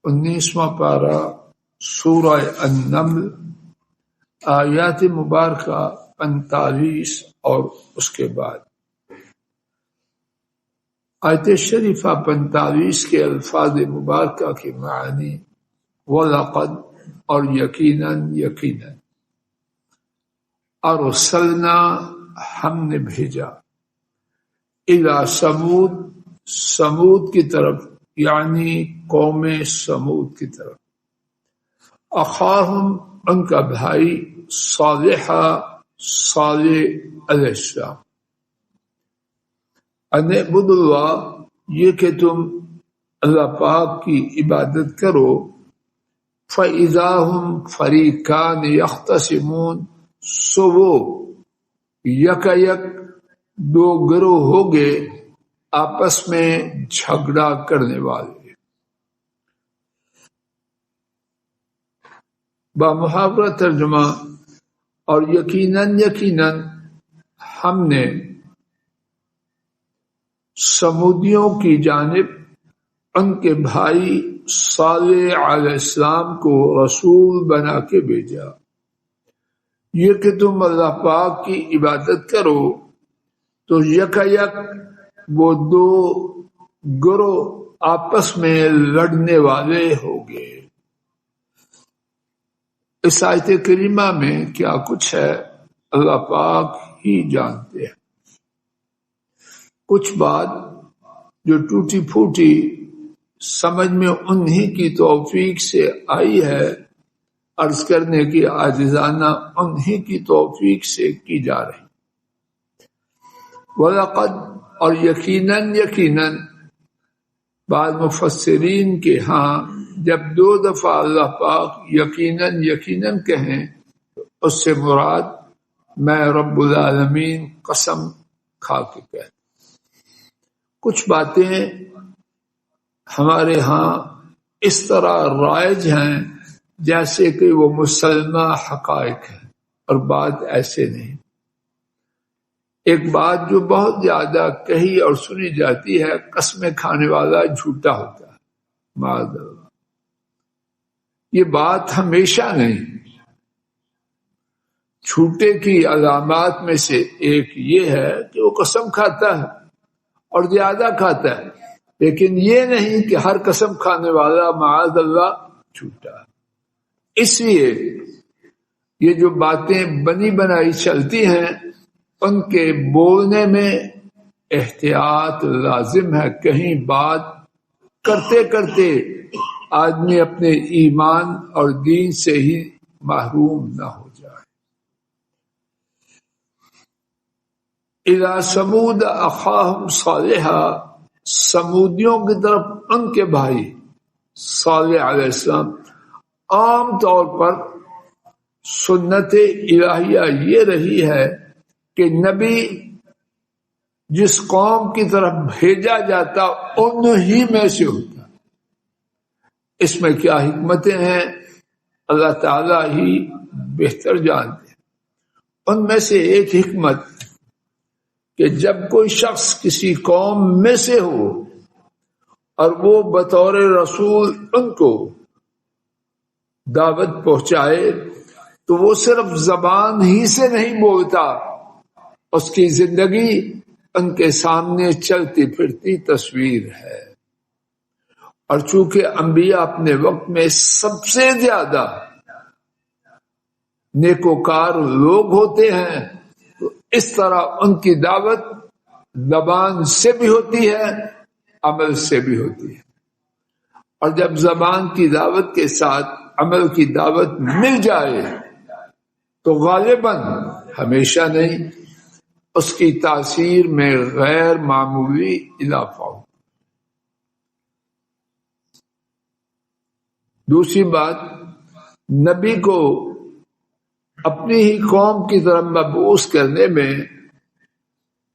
19واں پارہ سورہ النمل آیات مبارکہ 45 اور اس کے بعد آیت شریفہ 45 کے الفاظ مبارکہ کے معنی وَلَقَدْ اور یقیناً ارسلنا ہم نے بھیجا الی سمود کی طرف یعنی قوم سمود کی طرف اخاہم ان کا بھائی صالح علیہ السلام ان اعبدوا اللہ یہ کہ تم اللہ پاک کی عبادت کرو فَإِذَا هُمْ فَرِيقَانِ يَخْتَصِمُونَ سو وہ یک دو گروہ ہو گئے آپس میں جھگڑا کرنے والے بامحاورہ ترجمہ اور یقیناً ہم نے سمودیوں کی جانب ان کے بھائی صالح علیہ السلام کو رسول بنا کے بھیجا یہ کہ تم اللہ پاک کی عبادت کرو تو یک وہ دو گروہ آپس میں لڑنے والے ہو گئے۔ اس آیت کریمہ میں کیا کچھ ہے اللہ پاک ہی جانتے ہیں۔ کچھ بات جو ٹوٹی پھوٹی سمجھ میں انہی کی توفیق سے آئی ہے عرض کرنے کی عاجزانہ انہی کی توفیق سے کی جا رہی۔ وَلَقَدْ اور یقیناً بعض مفسرین کے ہاں جب دو دفعہ اللہ پاک یقیناً کہیں اس سے مراد میں رب العالمین قسم کھا کے کہتا۔ کچھ باتیں ہمارے ہاں اس طرح رائج ہیں جیسے کہ وہ مسلمہ حقائق ہیں اور بات ایسے نہیں۔ ایک بات جو بہت زیادہ کہی اور سنی جاتی ہے قسمیں کھانے والا جھوٹا ہوتا ہے معاذ اللہ۔ یہ بات ہمیشہ نہیں۔ جھوٹے کی علامات میں سے ایک یہ ہے کہ وہ قسم کھاتا ہے اور زیادہ کھاتا ہے، لیکن یہ نہیں کہ ہر قسم کھانے والا معاذ اللہ جھوٹا ہے۔ اس لیے یہ جو باتیں بنی بنائی چلتی ہیں ان کے بولنے میں احتیاط لازم ہے، کہیں بات کرتے کرتے آدمی اپنے ایمان اور دین سے ہی محروم نہ ہو جائے۔ اِلَى ثَمُودَ أَخَاهُمْ صَالِحًا سمودیوں کی طرف ان کے بھائی صالح علیہ السلام۔ عام طور پر سنت الہیہ یہ رہی ہے کہ نبی جس قوم کی طرف بھیجا جاتا انہی میں سے ہوتا۔ اس میں کیا حکمتیں ہیں اللہ تعالیٰ ہی بہتر جانتے ہیں۔ ان میں سے ایک حکمت کہ جب کوئی شخص کسی قوم میں سے ہو اور وہ بطور رسول ان کو دعوت پہنچائے تو وہ صرف زبان ہی سے نہیں بولتا، اس کی زندگی ان کے سامنے چلتی پھرتی تصویر ہے۔ اور چونکہ انبیاء اپنے وقت میں سب سے زیادہ نیکوکار لوگ ہوتے ہیں تو اس طرح ان کی دعوت زبان سے بھی ہوتی ہے عمل سے بھی ہوتی ہے۔ اور جب زبان کی دعوت کے ساتھ عمل کی دعوت مل جائے تو غالباً ہمیشہ نہیں اس کی تاثیر میں غیر معمولی اضافہ ہو۔ دوسری بات، نبی کو اپنی ہی قوم کی طرف مبعوث کرنے میں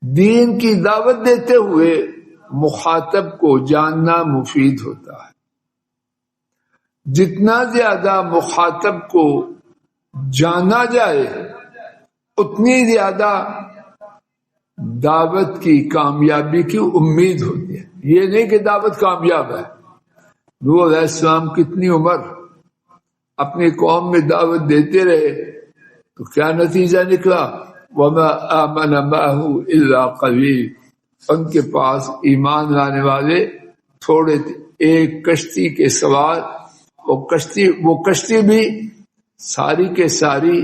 دین کی دعوت دیتے ہوئے مخاطب کو جاننا مفید ہوتا ہے۔ جتنا زیادہ مخاطب کو جانا جائے اتنی زیادہ دعوت کی کامیابی کی امید ہوتی ہے۔ یہ نہیں کہ دعوت کامیاب ہے، نوح علیہ السلام کتنی عمر اپنی قوم میں دعوت دیتے رہے تو کیا نتیجہ نکلا؟ وَمَا آمَنَ مَعَهُ إِلَّا قَلِيلٌ، ان کے پاس ایمان لانے والے تھوڑے تھے، ایک کشتی کے سوار، وہ کشتی بھی ساری کے ساری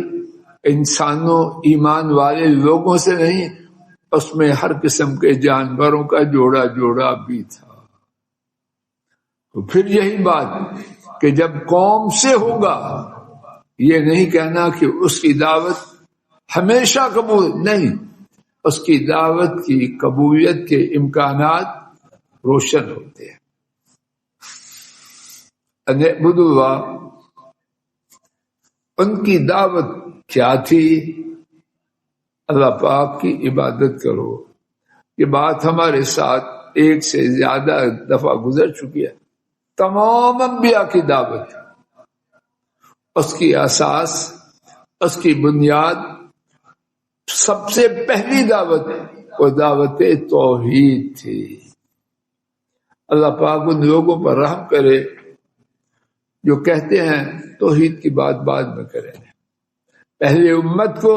انسانوں ایمان والے لوگوں سے نہیں، اس میں ہر قسم کے جانوروں کا جوڑا جوڑا بھی تھا۔ تو پھر یہی بات کہ جب قوم سے ہوگا، یہ نہیں کہنا کہ اس کی دعوت ہمیشہ قبول نہیں، اس کی دعوت کی قبولیت کے امکانات روشن ہوتے ہیں۔ ان اعبدوا اللہ، ان کی دعوت کیا تھی؟ اللہ پاک کی عبادت کرو۔ یہ بات ہمارے ساتھ ایک سے زیادہ دفعہ گزر چکی ہے۔ تمام انبیاء کی دعوت، اس کی اساس، اس کی بنیاد، سب سے پہلی دعوت وہ دعوت توحید تھی۔ اللہ پاک ان لوگوں پر رحم کرے جو کہتے ہیں توحید کی بات بعد میں کریں، پہلے امت کو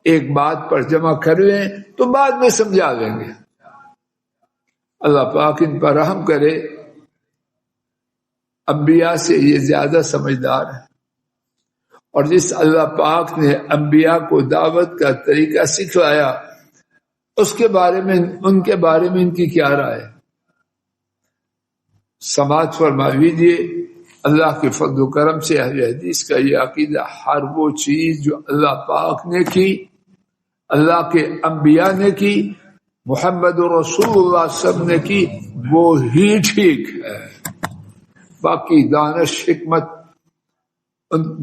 ایک بات پر جمع کر لیں تو بعد میں سمجھا لیں گے۔ اللہ پاک ان پر رحم کرے، انبیاء سے یہ زیادہ سمجھدار ہے، اور جس اللہ پاک نے انبیاء کو دعوت کا طریقہ سکھلایا اس کے بارے میں، ان کے بارے میں ان کی کیا رائے؟ سماعت فرما لیجیے۔ اللہ کے فضل و کرم سے اہل حدیث کا یہ عقیدہ، ہر وہ چیز جو اللہ پاک نے کی، اللہ کے انبیاء نے کی، محمد رسول اللہ صلی اللہ علیہ وسلم نے کی، وہ ہی ٹھیک ہے۔ باقی دانش حکمت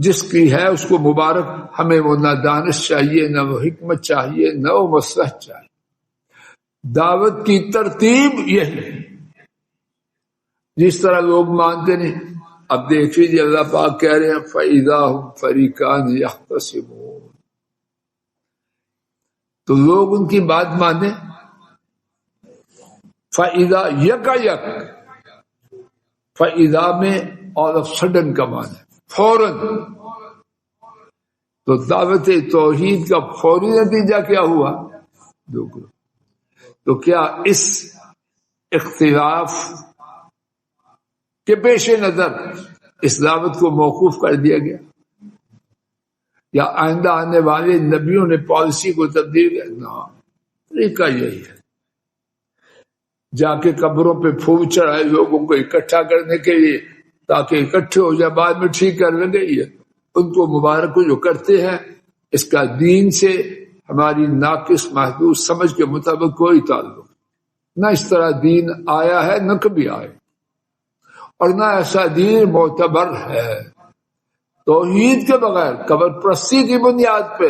جس کی ہے اس کو مبارک، ہمیں وہ نہ دانش چاہیے، نہ وہ حکمت چاہیے، نہ وہ مصلحت چاہیے۔ دعوت کی ترتیب یہی ہے، جس طرح لوگ مانتے نہیں۔ اب دیکھ لیجیے اللہ پاک کہہ رہے ہیں فَإِذَا هُمْ فَرِيقَانِ يَخْتَصِمُونَ، تو لوگ ان کی بات مانیں۔ فَإِذَا یک، فَإِذَا میں آل آف سڈن کا معنی فوراً، تو دعوت توحید کا فوری نتیجہ کیا ہوا؟ تو کیا اس اختلاف کے پیش نظر اس دعوت کو موقوف کر دیا گیا، یا آئندہ آنے والے نبیوں نے پالیسی کو تبدیل کیا؟ نہ، طریقہ یہی ہے، جا کے قبروں پہ پھول چڑھائے لوگوں کو اکٹھا کرنے کے لیے تاکہ اکٹھے ہو جائے، بعد میں ٹھیک کر لیں گے۔ یہ ان کو مبارک جو کرتے ہیں، اس کا دین سے ہماری ناقص محدود سمجھ کے مطابق کوئی تعلق نہ، اس طرح دین آیا ہے نہ کبھی آئے، اور نہ ایسا دین معتبر ہے۔ توحید کے بغیر قبر پرستی کی بنیاد پہ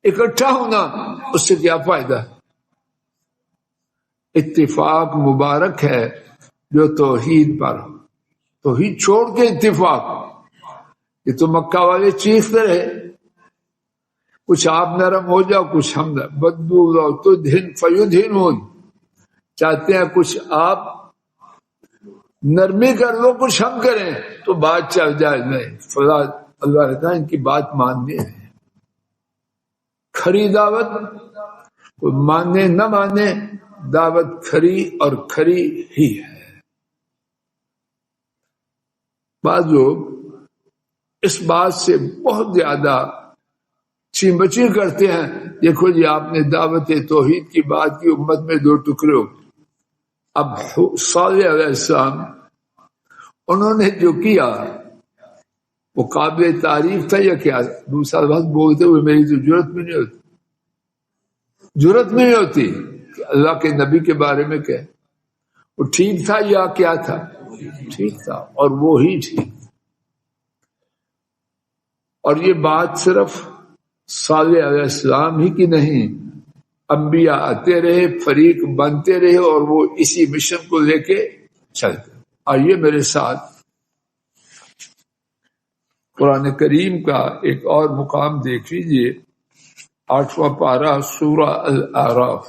اکٹھا ہونا، اس سے کیا فائدہ ہے؟ اتفاق مبارک ہے جو توحید پر ہو، توحید چھوڑ کے اتفاق، یہ تو مکہ والے چیختے رہے، کچھ آپ نرم ہو جاؤ، کچھ ہم بدبو لو تو دھن فیدھنون، چاہتے ہیں کچھ آپ نرمی کر لو، کچھ ہم کریں تو بات چل جائے۔ نہیں، فلا اللہ نے کہا ان کی بات ماننی ہے۔ کھری دعوت، کوئی مانے نہ مانے، دعوت کھری اور کھری ہی ہے۔ بعض لوگ اس بات سے بہت زیادہ چین بچی کرتے ہیں، دیکھو جی آپ نے دعوت توحید کی بات کی، امت میں دو ٹکڑے ہو۔ اب صالح علیہ السلام انہوں نے جو کیا وہ قابل تعریف تھا یا کیا؟ دوسرا وقت بولتے ہوئے میری تو جرت بھی نہیں ہوتی، جرت نہیں ہوتی کہ اللہ کے نبی کے بارے میں کہے وہ ٹھیک تھا یا کیا تھا؟ ٹھیک تھا، اور وہ ہی ٹھیک۔ اور یہ بات صرف صالح علیہ السلام ہی کی نہیں، انبیاء آتے رہے، فریق بنتے رہے، اور وہ اسی مشن کو لے کے چلتے۔ آئیے میرے ساتھ قرآن کریم کا ایک اور مقام دیکھ لیجیے، 8واں پارہ سورہ الاعراف،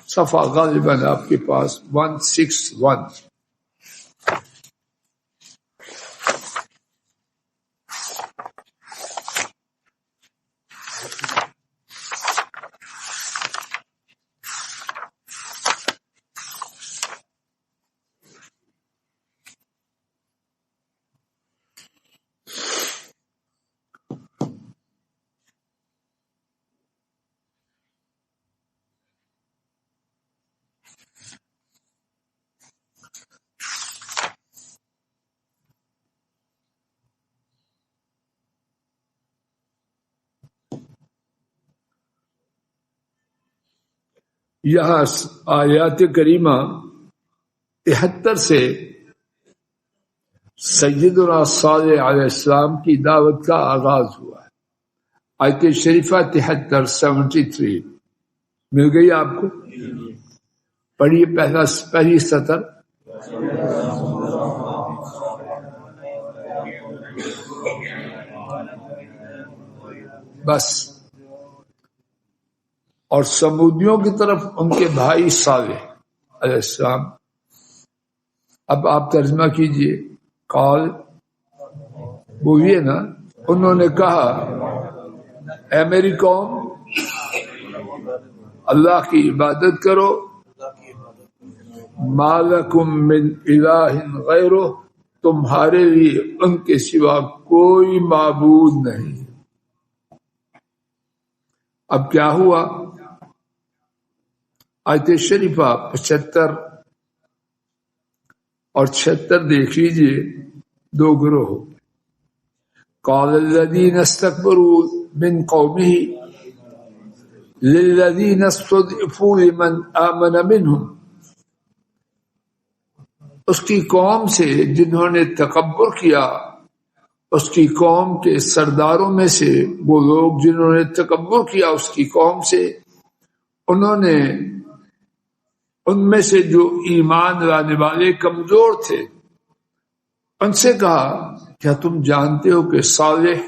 صفحہ غالباً آپ کے پاس 161۔ یہاں آیات کریمہ 73 سے سیدنا صالح علیہ السلام کی دعوت کا آغاز ہوا ہے. آیت شریفہ 73 مل گئی آپ کو؟ پڑھیے پہلی سطر. بس. اور سمودیوں کی طرف ان کے بھائی صالح علیہ السلام. اب آپ ترجمہ کیجئے. قال بولیے نا. انہوں نے کہا اے میری قوم اللہ کی عبادت کرو. ما لکم من الہ غیرہ، تمہارے لیے ان کے سوا کوئی معبود نہیں. اب کیا ہوا؟ آیت شریفہ 75 اور 76 دیکھ لیجئے. دو گروہ. قال الذین استکبروا من قومہ للذین استضعفوا لمن آمن منہم. اس کی قوم سے جنہوں نے تکبر کیا، اس کی قوم کے سرداروں میں سے وہ لوگ جنہوں نے تکبر کیا اس کی قوم سے، انہوں نے ان میں سے جو ایمان لانے والے کمزور تھے ان سے کہا کیا تم جانتے ہو کہ صالح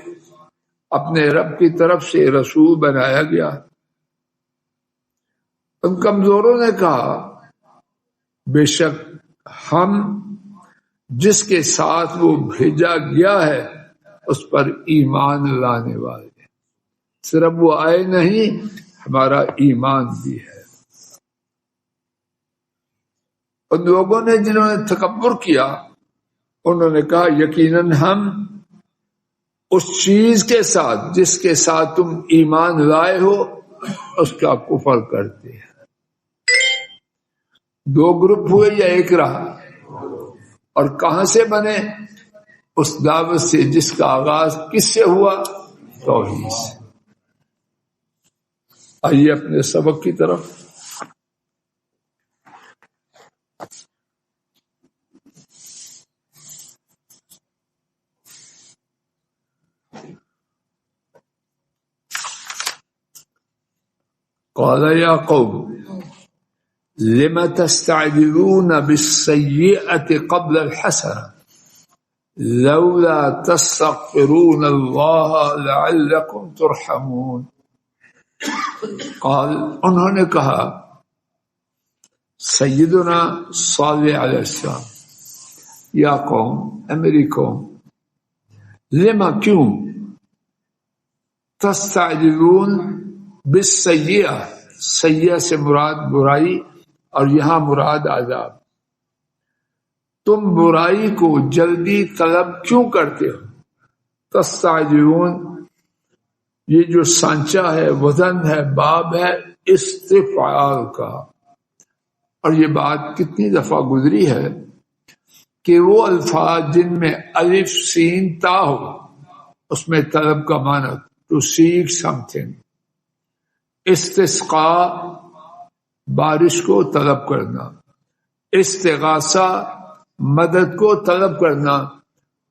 اپنے رب کی طرف سے رسول بنایا گیا؟ ان کمزوروں نے کہا بے شک ہم جس کے ساتھ وہ بھیجا گیا ہے اس پر ایمان لانے والے ہیں. صرف وہ آئے نہیں، ہمارا ایمان بھی ہے. ان لوگوں نے جنہوں نے تکبر کیا انہوں نے کہا یقیناً ہم اس چیز کے ساتھ جس کے ساتھ تم ایمان لائے ہو اس کا کفر کرتے ہیں. دو گروپ ہوئے یا ایک رہا؟ اور کہاں سے بنے؟ اس دعوت سے جس کا آغاز کس سے ہوا؟ توحید سے. آئیے اپنے سبق کی طرف. قال یا قوم لم تستعجلون بالسیئة قبل الحسنة لولا تستغفرون الله لعلكم ترحمون. قال انہوں نے کہا سیدنا صالح علیہ السلام یا قوم اے میری قوم لما کیوں تستعجلون بالسیئہ، سیئہ سے مراد برائی اور یہاں مراد عذاب. تم برائی کو جلدی طلب کیوں کرتے ہو؟ تستعجلون یہ جو سانچہ ہے، وزن ہے، باب ہے استفعال کا. اور یہ بات کتنی دفعہ گزری ہے کہ وہ الفاظ جن میں الف سین تا ہو اس میں طلب کا معنی ٹو سیک سم تھنگ. استسقاء بارش کو طلب کرنا، استغاثہ مدد کو طلب کرنا،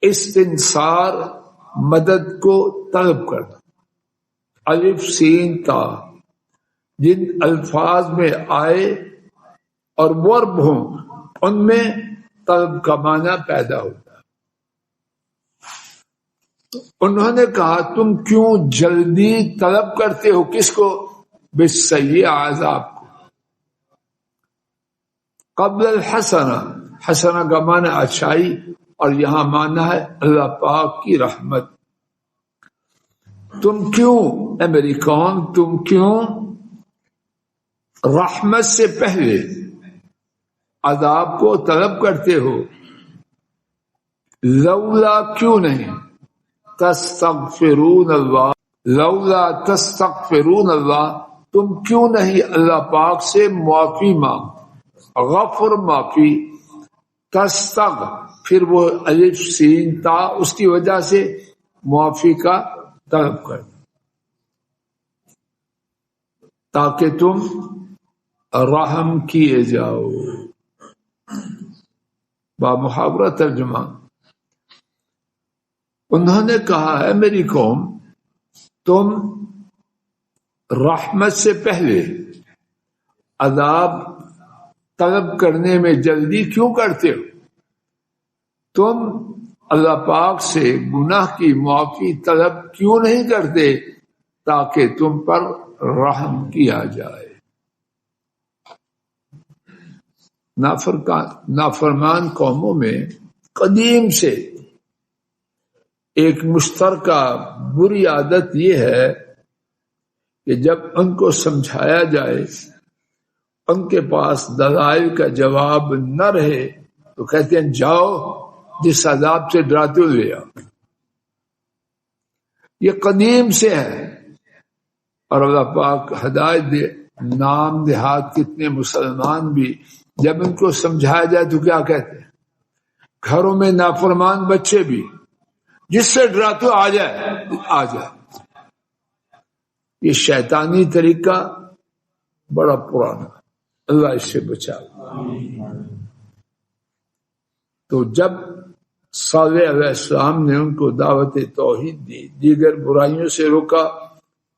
استنصار مدد کو طلب کرنا. الف سین تا جن الفاظ میں آئے اور ورب ہوں ان میں طلب کا معنی پیدا ہوتا ہے. انہوں نے کہا تم کیوں جلدی طلب کرتے ہو کس کو؟ بالسیئہ عذاب کو. قبل الحسنہ، حسنہ کا معنی اچھائی اور یہاں معنی ہے اللہ پاک کی رحمت. تم کیوں اے میری قوم تم کیوں رحمت سے پہلے عذاب کو طلب کرتے ہو؟ لولا کیوں نہیں تستغفرون اللہ، لولا تستغفرون اللہ تم کیوں نہیں اللہ پاک سے معافی مانگ. غفر معافی، تستغ پھر وہ الف سین تا اس کی وجہ سے معافی کا طلب کر تاکہ تم رحم کیے جاؤ. بامحاورہ ترجمہ. انہوں نے کہا ہے میری قوم تم رحمت سے پہلے عذاب طلب کرنے میں جلدی کیوں کرتے ہو؟ تم اللہ پاک سے گناہ کی معافی طلب کیوں نہیں کرتے تاکہ تم پر رحم کیا جائے؟ نافرمان قوموں میں قدیم سے ایک مشترکہ بری عادت یہ ہے کہ جب ان کو سمجھایا جائے ان کے پاس دلائل کا جواب نہ رہے تو کہتے ہیں جاؤ جس عذاب سے ڈراتے ہو لے آؤ. یہ قدیم سے ہے. اور اللہ پاک ہدایت دے. نام دیہات کتنے مسلمان بھی جب ان کو سمجھایا جائے تو کیا کہتے ہیں؟ گھروں میں نافرمان بچے بھی جس سے ڈراتے ہو آ جائے آ جائے. یہ شیطانی طریقہ بڑا پرانا، اللہ اس سے بچا. تو جب صالح علیہ السلام نے ان کو دعوت توحید دی، دیگر برائیوں سے روکا،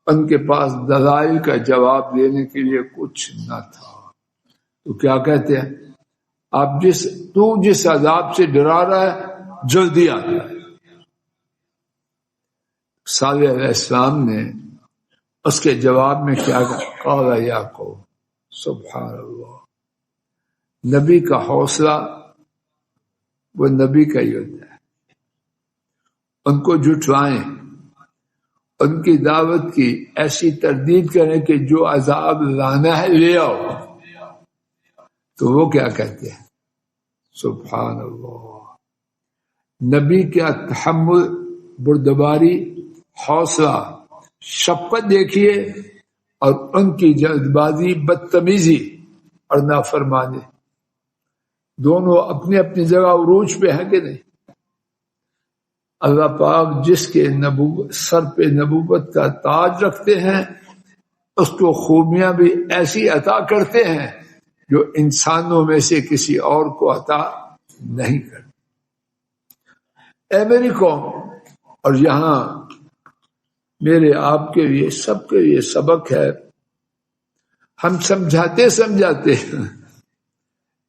ان کے پاس دلائل کا جواب دینے کے لیے کچھ نہ تھا، تو کیا کہتے ہیں؟ آپ جس عذاب سے ڈرا رہا ہے جلدی آ جائے. صالح علیہ السلام نے اس کے جواب میں کیا کہا؟ قال یا قوم. سبحان اللہ. نبی کا حوصلہ وہ نبی کا ہی ہوتا ہے. ان کو جھٹلائیں، ان کی دعوت کی ایسی تردید کریں کہ جو عذاب لانا ہے لے آؤ، تو وہ کیا کہتے ہیں؟ سبحان اللہ. نبی کا تحمل، بردباری، حوصلہ، شفقت دیکھیے، اور ان کی جلد بازی، بدتمیزی اور نافرمانی دونوں اپنی اپنی جگہ عروج پہ ہیں کہ نہیں؟ اللہ پاک جس کے سر پہ نبوت کا تاج رکھتے ہیں اس کو خوبیاں بھی ایسی عطا کرتے ہیں جو انسانوں میں سے کسی اور کو عطا نہیں کرتے. اے میری قوم، اور یہاں میرے آپ کے لیے سب کے لیے سبق ہے. ہم سمجھاتے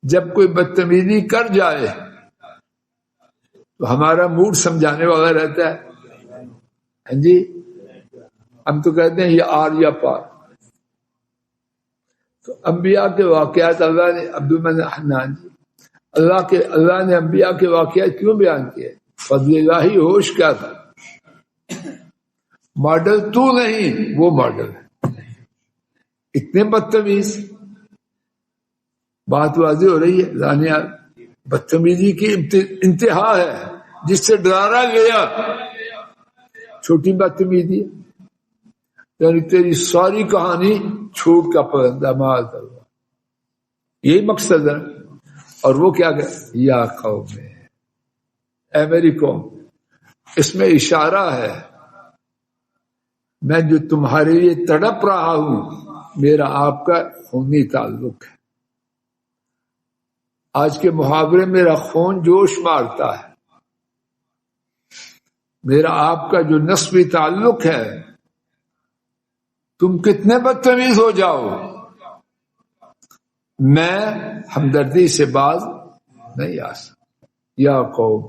جب کوئی بدتمیزی کر جائے تو ہمارا موڈ سمجھانے والا رہتا ہے. ہاں جی، ہم تو کہتے ہیں یہ آر یا پار. تو انبیاء کے واقعات اللہ نے اللہ نے انبیاء کے واقعات کیوں بیان کیے؟ فضل الہی ہوش کیا تھا؟ ماڈل تو نہیں، وہ ماڈل ہے. اتنے بدتمیز، بات واضح ہو رہی ہے. لانیہ بدتمیزی کی انتہا ہے، جس سے ڈرارا گیا چھوٹی بدتمیزی ہے. یعنی تیری ساری کہانی چھوٹ کا پرندہ مال کروا، یہی مقصد ہے. اور وہ کیا کہ یا قوم، اے میری قوم. اس میں اشارہ ہے میں جو تمہارے لیے تڑپ رہا ہوں میرا آپ کا خونی تعلق ہے. آج کے محاورے میرا خون جوش مارتا ہے. میرا آپ کا جو نسبی تعلق ہے، تم کتنے بدتمیز ہو جاؤ میں ہمدردی سے باز نہیں آ سکتا. یا قوم.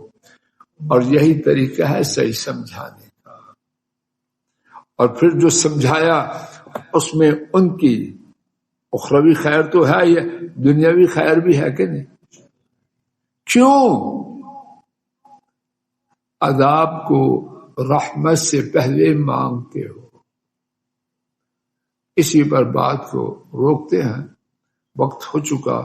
اور یہی طریقہ ہے صحیح سمجھانے کا. اور پھر جو سمجھایا اس میں ان کی اخروی خیر تو ہے، یہ دنیاوی خیر بھی ہے کہ نہیں؟ کیوں عذاب کو رحمت سے پہلے مانگتے ہو؟ اسی پر بات کو روکتے ہیں. وقت ہو چکا.